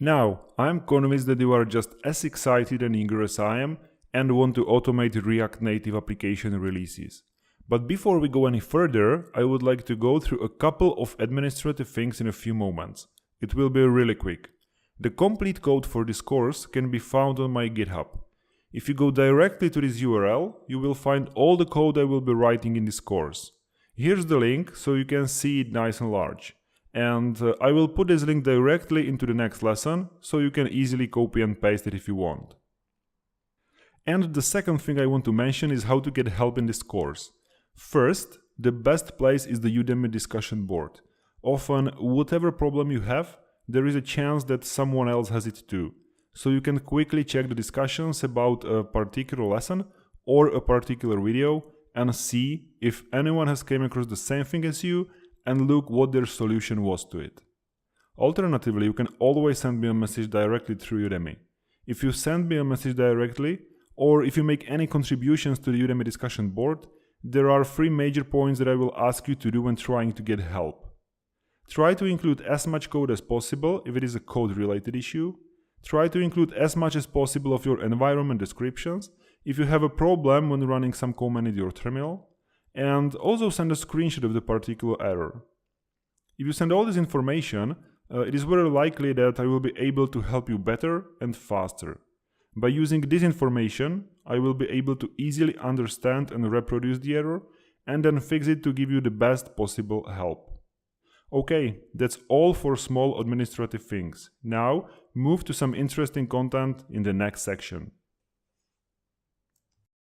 Now, I'm convinced that you are just as excited and eager as I am and want to automate React Native application releases. But before we go any further, I would like to go through a couple of administrative things in a few moments. It will be really quick. The complete code for this course can be found on my GitHub. If you go directly to this URL, you will find all the code I will be writing in this course. Here's the link so you can see it nice and large. And I will put this link directly into the next lesson so you can easily copy and paste it if you want. And the second thing I want to mention is how to get help in this course. First, the best place is the Udemy discussion board. Often, whatever problem you have, there is a chance that someone else has it too. So you can quickly check the discussions about a particular lesson or a particular video and see if anyone has came across the same thing as you and look what their solution was to it. Alternatively, you can always send me a message directly through Udemy. If you send me a message directly, or if you make any contributions to the Udemy discussion board, there are 3 major points that I will ask you to do when trying to get help. Try to include as much code as possible if it is a code-related issue. Try to include as much as possible of your environment descriptions if you have a problem when running some command in your terminal. And also send a screenshot of the particular error. If you send all this information, it is very likely that I will be able to help you better and faster. By using this information, I will be able to easily understand and reproduce the error and then fix it to give you the best possible help. Okay, that's all for small administrative things. Now, move to some interesting content in the next section.